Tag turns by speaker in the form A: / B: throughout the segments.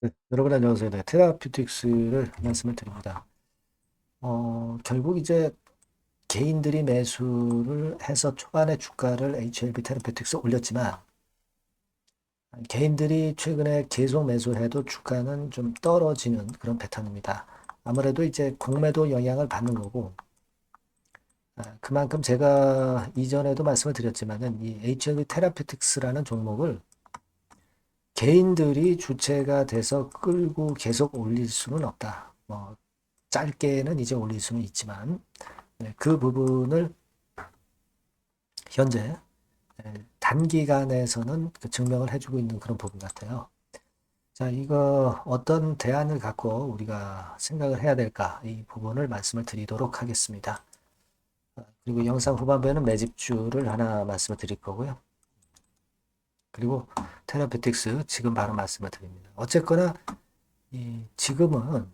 A: 네, 여러분 안녕하세요. 네, 테라퓨틱스를 말씀을 드립니다. 결국 이제 개인들이 매수를 해서 초반에 주가를 HLB 테라퓨틱스 올렸지만 개인들이 최근에 계속 매수해도 주가는 좀 떨어지는 그런 패턴입니다. 아무래도 이제 공매도 영향을 받는 거고 그만큼 제가 이전에도 말씀을 드렸지만은 이 HLB 테라퓨틱스라는 종목을 개인들이 주체가 돼서 끌고 계속 올릴 수는 없다. 짧게는 이제 올릴 수는 있지만 그 부분을 현재 단기간에서는 증명을 해주고 있는 그런 부분 같아요. 자, 이거 어떤 대안을 갖고 우리가 생각을 해야 될까? 이 부분을 말씀을 드리도록 하겠습니다. 그리고 영상 후반부에는 매집주를 하나 말씀을 드릴 거고요. 그리고 테라피틱스 지금 바로 말씀을 드립니다. 어쨌거나 지금은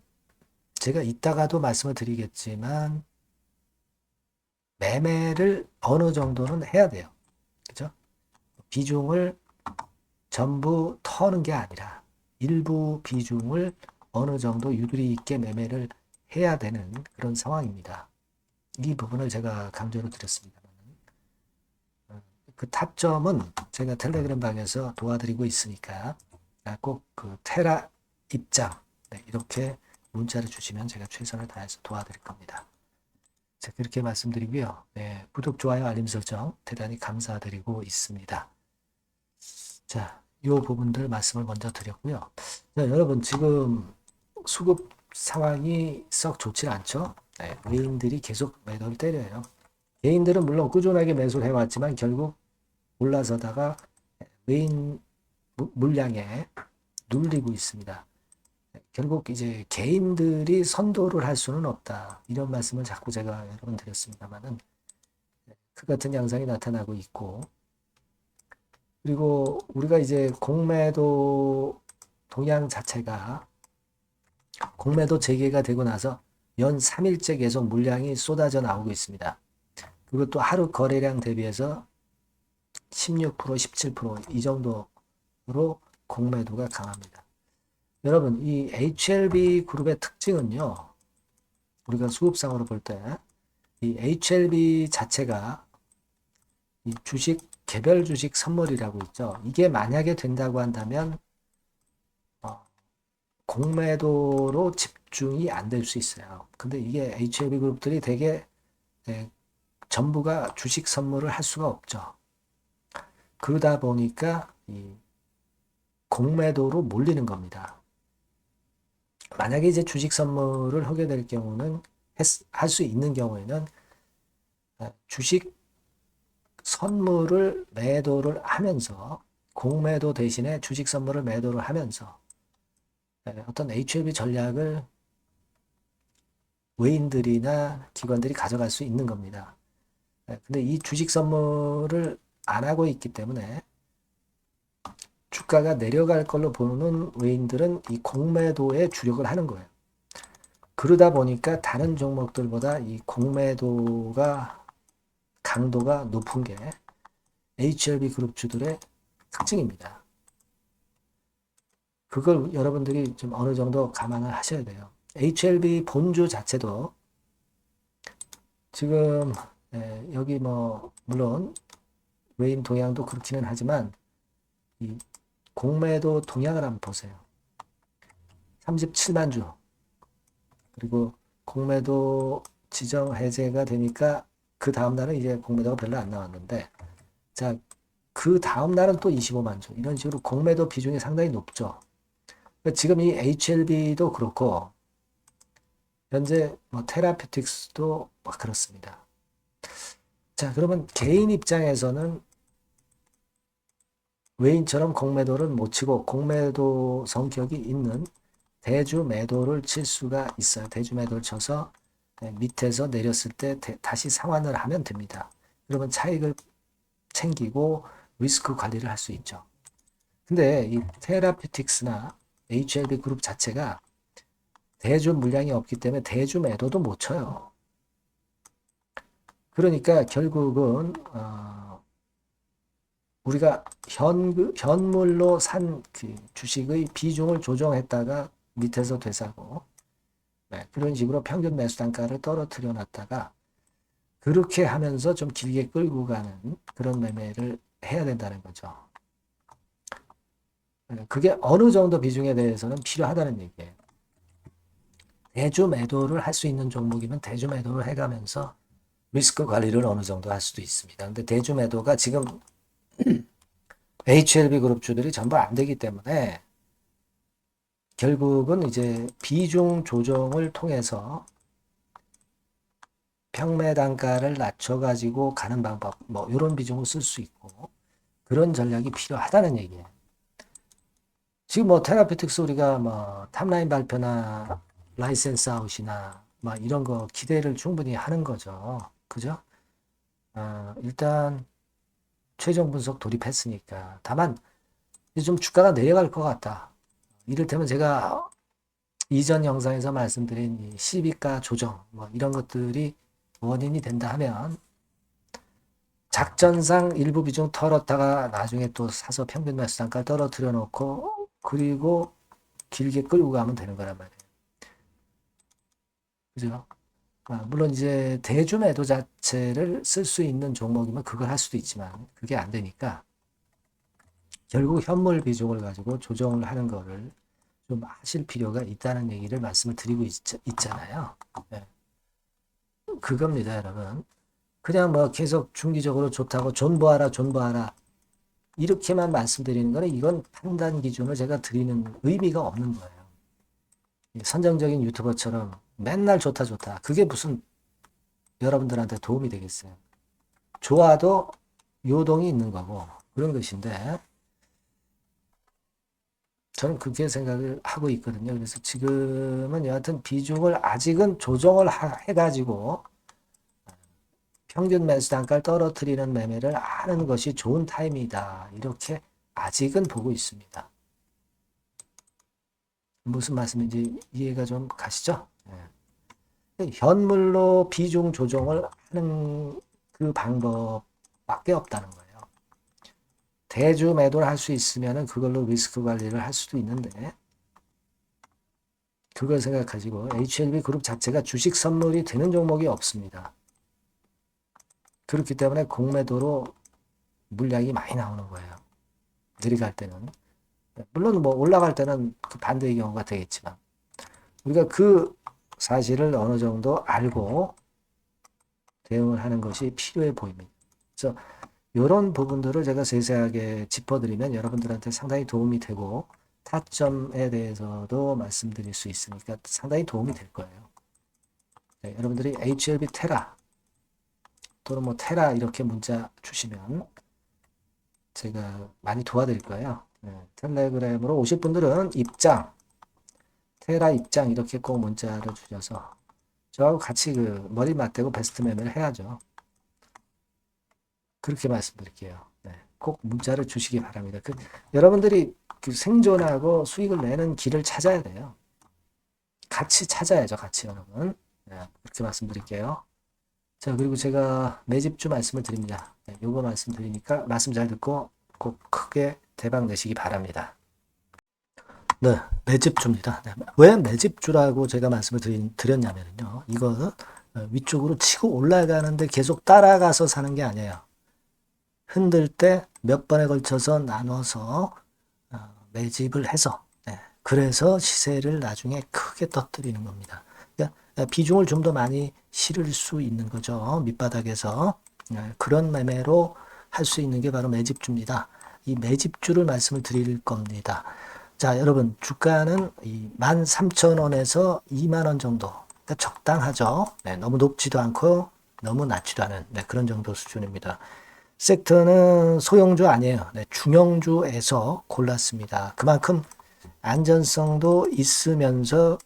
A: 제가 이따가도 말씀을 드리겠지만 매매를 어느 정도는 해야 돼요. 그죠? 비중을 전부 터는 게 아니라 일부 비중을 어느 정도 유도리 있게 매매를 해야 되는 그런 상황입니다. 이 부분을 제가 강조를 드렸습니다. 그 타점은 제가 텔레그램 방에서 도와드리고 있으니까 꼭 그 테라 입장 이렇게 문자를 주시면 제가 최선을 다해서 도와드릴 겁니다. 자, 그렇게 말씀드리고요. 네, 구독, 좋아요, 알림 설정 대단히 감사드리고 있습니다. 자, 이 부분들 말씀을 먼저 드렸고요. 자, 여러분 지금 수급 상황이 썩 좋지 않죠? 네, 외인들이 계속 매도를 때려요. 개인들은 물론 꾸준하게 매수를 해왔지만 결국 올라서다가 외인 물량에 눌리고 있습니다. 결국 이제 개인들이 선도를 할 수는 없다. 이런 말씀을 자꾸 제가 여러 번 드렸습니다만은 그 같은 양상이 나타나고 있고 그리고 우리가 이제 공매도 동향 자체가 공매도 재개가 되고 나서 연 3일째 계속 물량이 쏟아져 나오고 있습니다. 그것도 하루 거래량 대비해서 16%, 17%이 정도로 공매도가 강합니다. 여러분, 이 HLB 그룹의 특징은요, 우리가 수급상으로 볼 때, 이 HLB 자체가 이 주식, 개별 주식 선물이라고 있죠. 이게 만약에 된다고 한다면, 어, 공매도로 집중이 안 될 수 있어요. 근데 이게 HLB 그룹들이 되게 전부가 주식 선물을 할 수가 없죠. 그러다 보니까 이 공매도로 몰리는 겁니다. 만약에 이제 주식 선물을 하게 될 경우는 할 수 있는 경우에는 주식 선물을 매도를 하면서 공매도 대신에 주식 선물을 매도를 하면서 어떤 HLB 전략을 외인들이나 기관들이 가져갈 수 있는 겁니다. 근데 이 주식 선물을 안 하고 있기 때문에 주가가 내려갈 걸로 보는 외인들은 이 공매도에 주력을 하는 거예요. 그러다 보니까 다른 종목들보다 이 공매도가 강도가 높은 게 HLB 그룹주들의 특징입니다. 그걸 여러분들이 좀 어느 정도 감안을 하셔야 돼요. HLB 본주 자체도 지금 여기 뭐 물론 외인 동향도 그렇기는 하지만 이 공매도 동향을 한번 보세요. 37만 주 그리고 공매도 지정 해제가 되니까 그 다음 날은 이제 공매도가 별로 안 나왔는데 자, 그 다음 날은 또 25만 주 이런 식으로 공매도 비중이 상당히 높죠. 그러니까 지금 이 HLB도 그렇고 현재 뭐 테라피틱스도 그렇습니다. 자, 그러면 개인 입장에서는 외인처럼 공매도를 못 치고 공매도 성격이 있는 대주 매도를 칠 수가 있어요. 대주 매도를 쳐서 밑에서 내렸을 때 다시 상환을 하면 됩니다. 그러면 차익을 챙기고 리스크 관리를 할 수 있죠. 근데 이 테라피틱스나 HLB 그룹 자체가 대주 물량이 없기 때문에 대주 매도도 못 쳐요. 그러니까 결국은 우리가 현물로 산 그 주식의 비중을 조정했다가 밑에서 되사고, 네, 그런 식으로 평균 매수 단가를 떨어뜨려 놨다가 그렇게 하면서 좀 길게 끌고 가는 그런 매매를 해야 된다는 거죠. 그게 어느 정도 비중에 대해서는 필요하다는 얘기예요. 대주 매도를 할 수 있는 종목이면 대주 매도를 해가면서 리스크 관리를 어느 정도 할 수도 있습니다. 근데 대주 매도가 지금 HLB 그룹주들이 전부 안 되기 때문에 결국은 이제 비중 조정을 통해서 평매 단가를 낮춰가지고 가는 방법, 뭐 이런 비중을 쓸 수 있고 그런 전략이 필요하다는 얘기예요. 지금 뭐 테라피틱스 우리가 뭐 탑라인 발표나 라이센스 아웃이나 뭐 이런 거 기대를 충분히 하는 거죠. 그죠? 일단 최종 분석 돌입했으니까. 다만 이제 좀 주가가 내려갈 것 같다. 이를테면 제가 이전 영상에서 말씀드린 이 시비가 조정 뭐 이런 것들이 원인이 된다 하면 작전상 일부 비중 털었다가 나중에 또 사서 평균 매수 단가를 떨어뜨려 놓고 그리고 길게 끌고 가면 되는 거란 말이에요. 그죠? 물론 이제 대주 매도 자체를 쓸 수 있는 종목이면 그걸 할 수도 있지만 그게 안 되니까 결국 현물 비중을 가지고 조정을 하는 거를 좀 하실 필요가 있다는 얘기를 말씀을 드리고 있잖아요. 네. 그겁니다, 여러분. 그냥 뭐 계속 중기적으로 좋다고 존버하라, 존버하라. 이렇게만 말씀드리는 거는 이건 판단 기준을 제가 드리는 의미가 없는 거예요. 선정적인 유튜버처럼 맨날 좋다, 좋다. 그게 무슨 여러분들한테 도움이 되겠어요. 좋아도 요동이 있는 거고 그런 것인데 저는 그렇게 생각을 하고 있거든요. 그래서 지금은 여하튼 비중을 아직은 조정을 해가지고 평균 매수 단가를 떨어뜨리는 매매를 하는 것이 좋은 타임이다. 이렇게 아직은 보고 있습니다. 무슨 말씀인지 이해가 좀 가시죠? 네. 현물로 비중 조정을 하는 그 방법밖에 없다는 거예요. 대주 매도를 할 수 있으면 그걸로 리스크 관리를 할 수도 있는데 그걸 생각하시고 HLB 그룹 자체가 주식 선물이 되는 종목이 없습니다. 그렇기 때문에 공매도로 물량이 많이 나오는 거예요. 내려갈 때는. 물론 뭐 올라갈 때는 그 반대의 경우가 되겠지만 우리가 그 사실을 어느 정도 알고 대응을 하는 것이 필요해 보입니다. 그래서 이런 부분들을 제가 세세하게 짚어드리면 여러분들한테 상당히 도움이 되고 타점에 대해서도 말씀드릴 수 있으니까 상당히 도움이 될 거예요. 네, 여러분들이 HLB 테라 또는 뭐 테라 이렇게 문자 주시면 제가 많이 도와드릴 거예요. 네, 텔레그램으로 오실 분들은 입장, 테라 입장 이렇게 꼭 문자를 주셔서 저하고 같이 그 머리 맞대고 베스트 매매를 해야죠. 그렇게 말씀드릴게요. 네, 꼭 문자를 주시기 바랍니다. 여러분들이 그 생존하고 수익을 내는 길을 찾아야 돼요. 같이 찾아야죠. 같이 여러분. 네, 그렇게 말씀드릴게요. 자, 그리고 제가 매집주 말씀을 드립니다. 네, 요거 말씀드리니까 말씀 잘 듣고 꼭 크게 대박 내시기 바랍니다. 네, 매집주입니다. 네, 왜 매집주라고 제가 말씀을 드렸냐면요. 이거 위쪽으로 치고 올라가는데 계속 따라가서 사는 게 아니에요. 흔들 때 몇 번에 걸쳐서 나눠서 매집을 해서 그래서 시세를 나중에 크게 터뜨리는 겁니다. 그러니까 비중을 좀 더 많이 실을 수 있는 거죠. 밑바닥에서 그런 매매로 할 수 있는 게 바로 매집주입니다. 이 매집주를 말씀을 드릴 겁니다. 자, 여러분 주가는 13,000원에서 20,000원 정도 그러니까 적당하죠. 너무 높지도 않고 너무 낮지도 않은 그런 정도 수준입니다. 섹터는 소형주 아니에요. 중형주에서 골랐습니다. 그만큼 안전성도 있으면서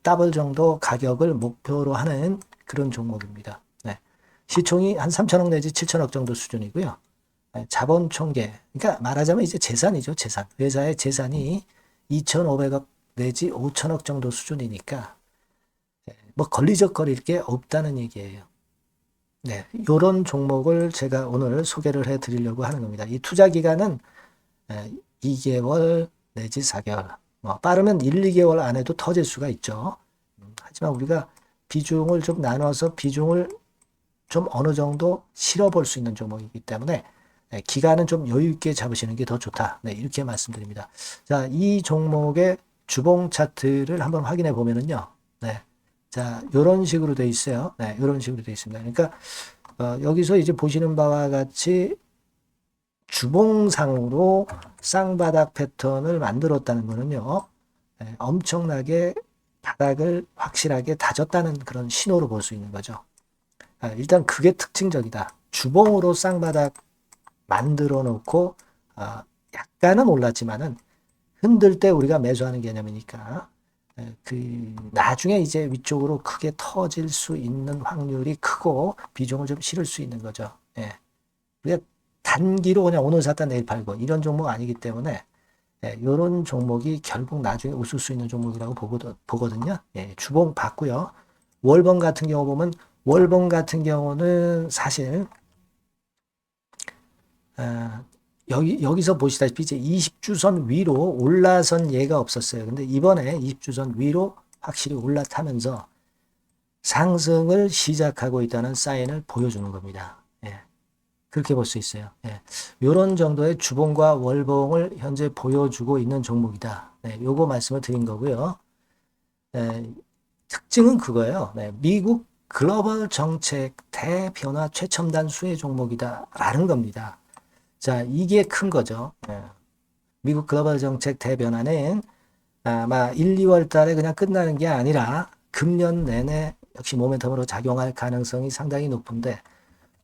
A: 더블 정도 가격을 목표로 하는 그런 종목입니다. 시총이 한 3천억 내지 7천억 정도 수준이고요. 자본 총계, 그러니까 말하자면 이제 재산이죠. 재산. 회사의 재산이 2,500억 내지 5천억 정도 수준이니까 뭐 걸리적거릴 게 없다는 얘기예요. 네, 요런 종목을 제가 오늘 소개를 해 드리려고 하는 겁니다. 이 투자 기간은 2개월 내지 4개월, 뭐 빠르면 1, 2개월 안에도 터질 수가 있죠. 하지만 우리가 비중을 좀 나눠서 비중을 좀 어느 정도 실어볼 수 있는 종목이기 때문에 기간은 좀 여유 있게 잡으시는 게 더 좋다. 네, 이렇게 말씀드립니다. 자, 이 종목의 주봉 차트를 한번 확인해 보면은요. 네. 자, 요런 식으로 돼 있어요. 네, 요런 식으로 돼 있습니다. 그러니까 여기서 이제 보시는 바와 같이 주봉상으로 쌍바닥 패턴을 만들었다는 거는요. 엄청나게 바닥을 확실하게 다졌다는 그런 신호로 볼 수 있는 거죠. 일단 그게 특징적이다. 주봉으로 쌍바닥 만들어 놓고 약간은 올랐지만은 흔들 때 우리가 매수하는 개념이니까 그 나중에 이제 위쪽으로 크게 터질 수 있는 확률이 크고 비중을 좀 실을 수 있는 거죠. 예. 우리가 단기로 그냥 오늘 샀다 내일 팔고 이런 종목 아니기 때문에 이런 종목이 결국 나중에 웃을 수 있는 종목이라고 보거든요. 예, 주봉 봤고요. 월봉 같은 경우 보면 월봉 같은 경우는 사실 여기서 보시다시피 이제 20주선 위로 올라선 예가 없었어요. 근데 이번에 20주선 위로 확실히 올라타면서 상승을 시작하고 있다는 사인을 보여주는 겁니다. 예, 그렇게 볼 수 있어요. 예, 이런 정도의 주봉과 월봉을 현재 보여주고 있는 종목이다. 네, 요거 말씀을 드린 거고요. 특징은 그거예요. 네, 미국 글로벌 정책 대변화 최첨단 수혜 종목이다라는 겁니다. 자, 이게 큰 거죠. 미국 글로벌 정책 대변화는 아마 1, 2월 달에 그냥 끝나는 게 아니라 금년 내내 역시 모멘텀으로 작용할 가능성이 상당히 높은데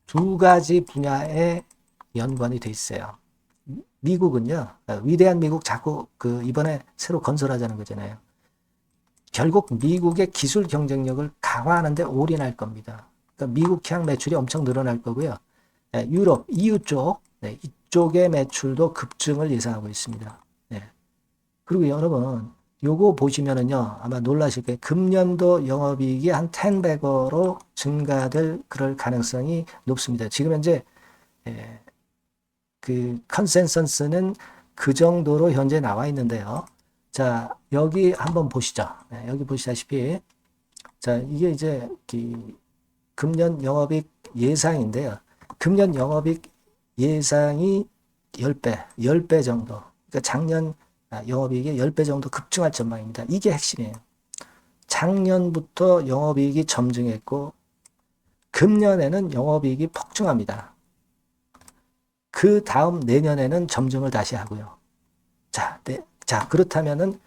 A: 두 가지 분야에 연관이 돼 있어요. 미국은요, 위대한 미국 자꾸 이번에 새로 건설하자는 거잖아요. 결국 미국의 기술 경쟁력을 강화하는 데 올인할 겁니다. 그러니까 미국 향 매출이 엄청 늘어날 거고요. 유럽, EU 쪽, 이쪽의 매출도 급증을 예상하고 있습니다. 그리고 여러분, 요거 보시면은요, 아마 놀라실 거예요. 금년도 영업이익이 한 10배로 증가될 그럴 가능성이 높습니다. 지금 현재 그 컨센서스는 그 정도로 현재 나와 있는데요. 자, 여기 한번 보시죠. 여기 보시다시피, 자, 이게 이제 금년 영업이익 예상인데요. 금년 영업이익 예상이 10배 정도. 그러니까 작년 영업이익이 10배 정도 급증할 전망입니다. 이게 핵심이에요. 작년부터 영업이익이 점증했고, 금년에는 영업이익이 폭증합니다. 그 다음 내년에는 점증을 다시 하고요. 자, 그렇다면은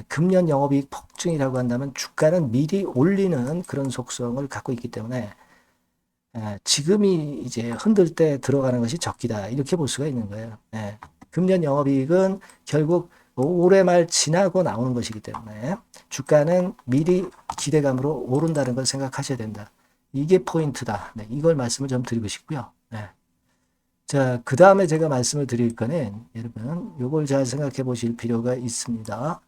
A: 금년 영업이익 폭증이라고 한다면 주가는 미리 올리는 그런 속성을 갖고 있기 때문에 지금이 이제 흔들 때 들어가는 것이 적기다. 이렇게 볼 수가 있는 거예요. 금년 영업이익은 결국 올해 말 지나고 나오는 것이기 때문에 주가는 미리 기대감으로 오른다는 걸 생각하셔야 된다. 이게 포인트다. 이걸 말씀을 좀 드리고 싶고요. 자, 그 다음에 제가 말씀을 드릴 거는 여러분 요걸 잘 생각해 보실 필요가 있습니다.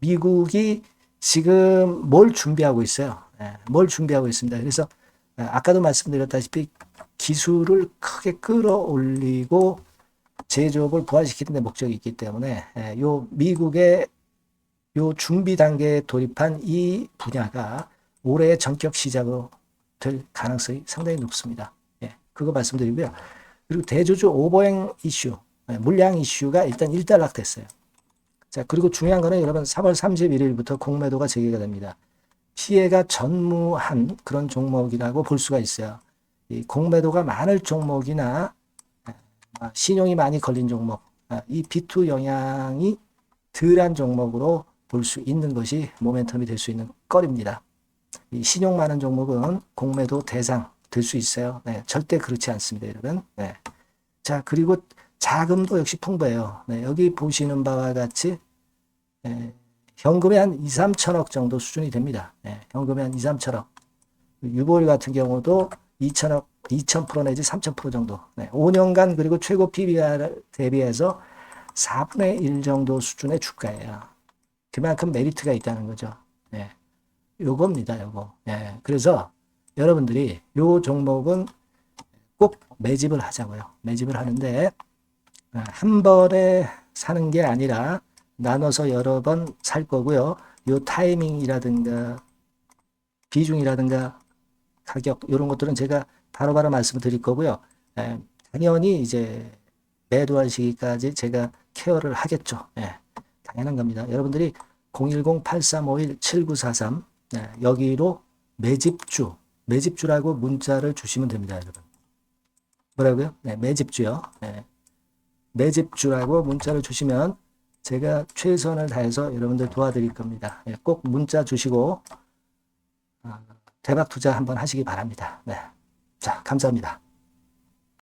A: 미국이 지금 뭘 준비하고 있어요. 뭘 준비하고 있습니다. 그래서 아까도 말씀드렸다시피 기술을 크게 끌어올리고 제조업을 부활시키는 데 목적이 있기 때문에 요 미국의 요 준비 단계에 돌입한 이 분야가 올해 전격 시작으로 될 가능성이 상당히 높습니다. 그거 말씀드리고요. 그리고 대주주 오버행 이슈, 물량 이슈가 일단 일단락됐어요. 자, 그리고 중요한 거는 여러분 3월 31일부터 공매도가 재개가 됩니다. 피해가 전무한 그런 종목이라고 볼 수가 있어요. 이 공매도가 많을 종목이나 신용이 많이 걸린 종목, 이 B2 영향이 덜한 종목으로 볼 수 있는 것이 모멘텀이 될 수 있는 거리입니다. 이 신용 많은 종목은 공매도 대상 될 수 있어요. 절대 그렇지 않습니다, 여러분. 자, 그리고 자금도 역시 풍부해요. 여기 보시는 바와 같이 현금이 한 2, 3천억 정도 수준이 됩니다. 현금이 한 2, 3천억. 유보율 같은 경우도 2천억, 2,000% 내지 3,000% 정도. 5년간 그리고 최고 PBR 대비해서 4분의 1 정도 수준의 주가예요. 그만큼 메리트가 있다는 거죠. 요겁니다, 요거. 그래서 여러분들이 요 종목은 꼭 매집을 하자고요. 매집을 하는데 한 번에 사는 게 아니라 나눠서 여러 번 살 거고요. 요 타이밍이라든가 비중이라든가 가격 이런 것들은 제가 바로바로 말씀을 드릴 거고요. 당연히 이제 매도할 시기까지 제가 케어를 하겠죠. 당연한 겁니다. 여러분들이 010-8351-7943 여기로 매집주라고 문자를 주시면 됩니다. 여러분. 뭐라고요? 매집주요. 매집주라고 문자를 주시면 제가 최선을 다해서 여러분들 도와드릴 겁니다. 꼭 문자 주시고 대박 투자 한번 하시기 바랍니다. 자, 감사합니다.